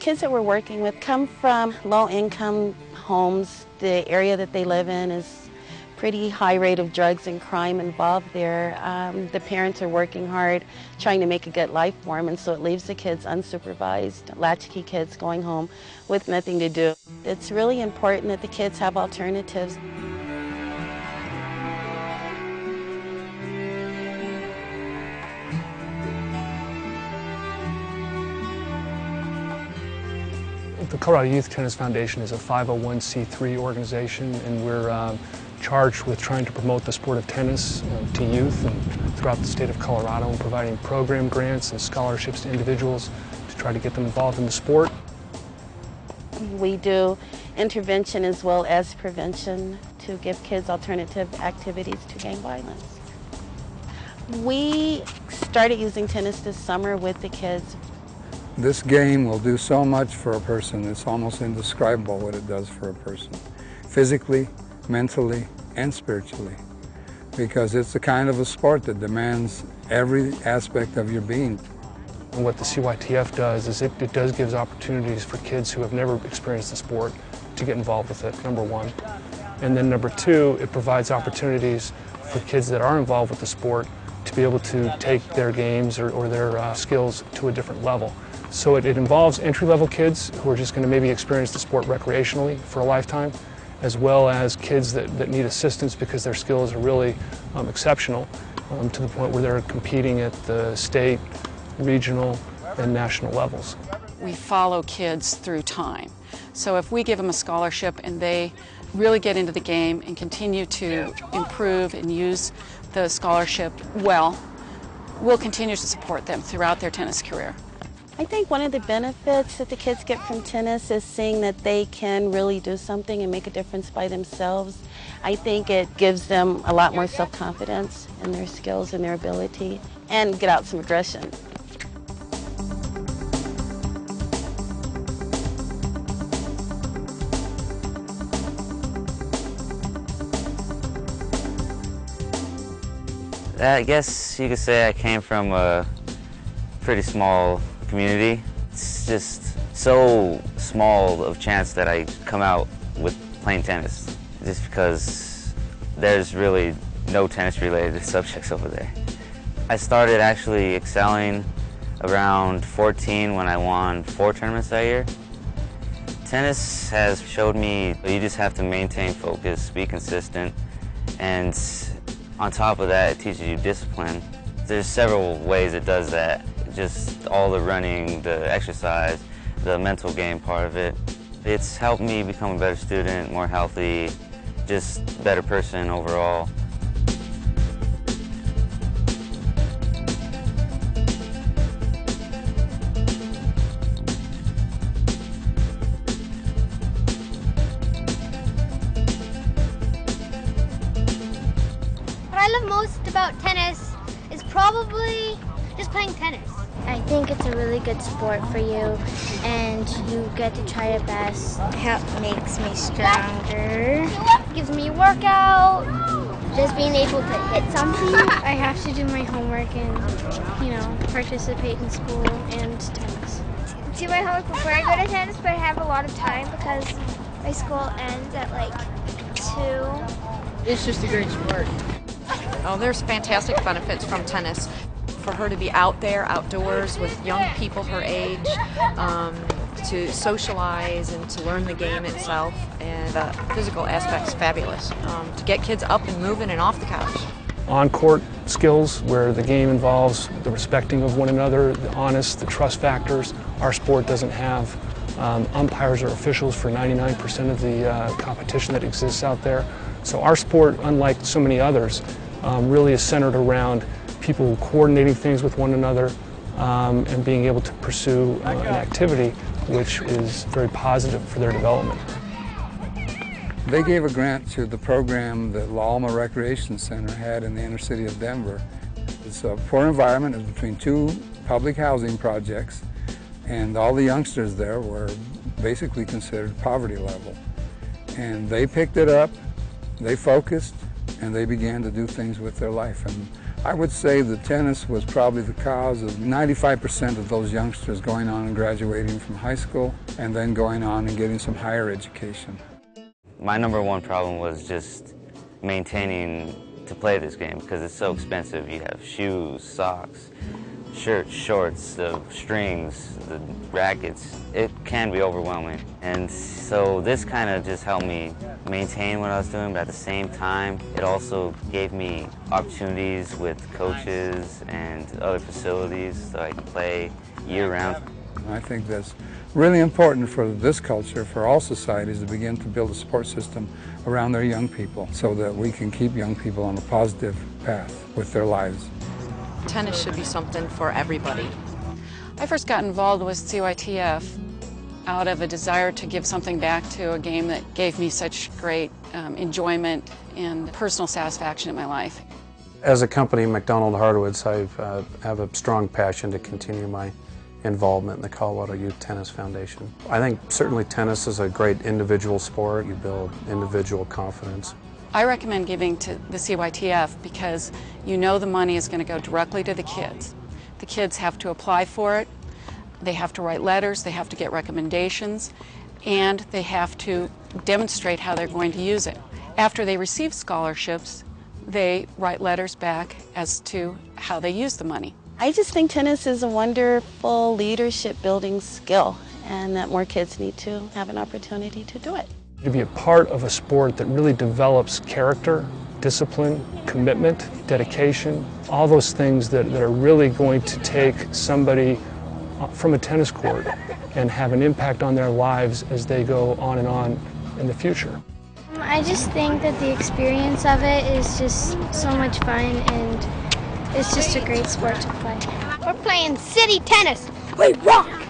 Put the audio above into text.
kids that we're working with come from low-income homes. The area that they live in is pretty high rate of drugs and crime involved there. The parents are working hard, trying to make a good life for them, and so it leaves the kids unsupervised, latchkey kids going home with nothing to do. It's really important that the kids have alternatives. The Colorado Youth Tennis Foundation is a 501c3 organization, and we're charged with trying to promote the sport of tennis to youth and throughout the state of Colorado, and providing program grants and scholarships to individuals to try to get them involved in the sport. We do intervention as well as prevention to give kids alternative activities to gang violence. We started using tennis this summer with the kids. This game will do so much for a person, it's almost indescribable what it does for a person, physically, mentally, and spiritually, because it's the kind of a sport that demands every aspect of your being. And what the CYTF does is it does give opportunities for kids who have never experienced the sport to get involved with it, number one. And then number two, it provides opportunities for kids that are involved with the sport to be able to take their games or their skills to a different level. So it involves entry-level kids who are just going to maybe experience the sport recreationally for a lifetime, as well as kids that need assistance because their skills are really exceptional to the point where they're competing at the state, regional, and national levels. We follow kids through time. So if we give them a scholarship and they really get into the game and continue to improve and use the scholarship well, we'll continue to support them throughout their tennis career. I think one of the benefits that the kids get from tennis is seeing that they can really do something and make a difference by themselves. I think it gives them a lot more self-confidence in their skills and their ability, and get out some aggression. I guess you could say I came from a pretty small community. It's just so small of chance that I come out with playing tennis, just because there's really no tennis related subjects over there. I started actually excelling around 14 when I won 4 tournaments that year. Tennis has showed me you just have to maintain focus, be consistent, and on top of that, it teaches you discipline. There's several ways it does that. Just all the running, the exercise, the mental game part of it. It's helped me become a better student, more healthy, just a better person overall. What I love most about tennis is probably just playing tennis. I think it's a really good sport for you, and you get to try your best. It makes me stronger. Gives me a workout. Just being able to hit something. I have to do my homework and, participate in school and tennis. Do my homework before I go to tennis, but I have a lot of time because my school ends at like 2. It's just a great sport. Oh, there's fantastic benefits from tennis. For her to be out there, outdoors with young people her age, to socialize and to learn the game itself, and the physical aspect's fabulous. To get kids up and moving and off the couch. On-court skills, where the game involves the respecting of one another, the honest, the trust factors. Our sport doesn't have umpires or officials for 99% of the competition that exists out there. So our sport, unlike so many others, really is centered around people coordinating things with one another and being able to pursue an activity which is very positive for their development. They gave a grant to the program that La Alma Recreation Center had in the inner city of Denver. It's a poor environment. It's between 2 public housing projects, and all the youngsters there were basically considered poverty level. And they picked it up, they focused, and they began to do things with their life. And I would say that tennis was probably the cause of 95% of those youngsters going on and graduating from high school and then going on and getting some higher education. My number one problem was just maintaining to play this game because it's so expensive. You have shoes, socks, shirts, shorts, the strings, the rackets. It can be overwhelming. And so this kind of just helped me maintain what I was doing, but at the same time, it also gave me opportunities with coaches and other facilities so I can play year-round. I think that's really important for this culture, for all societies, to begin to build a support system around their young people so that we can keep young people on a positive path with their lives. Tennis should be something for everybody. I first got involved with CYTF out of a desire to give something back to a game that gave me such great enjoyment and personal satisfaction in my life. As a company, McDonald Hardwoods, I have a strong passion to continue my involvement in the Colorado Youth Tennis Foundation. I think certainly tennis is a great individual sport. You build individual confidence. I recommend giving to the CYTF because you know the money is going to go directly to the kids. The kids have to apply for it, they have to write letters, they have to get recommendations, and they have to demonstrate how they're going to use it. After they receive scholarships, they write letters back as to how they use the money. I just think tennis is a wonderful leadership building skill and that more kids need to have an opportunity to do it. To be a part of a sport that really develops character, discipline, commitment, dedication, all those things that are really going to take somebody from a tennis court and have an impact on their lives as they go on and on in the future. I just think that the experience of it is just so much fun, and it's just a great sport to play. We're playing city tennis. We rock!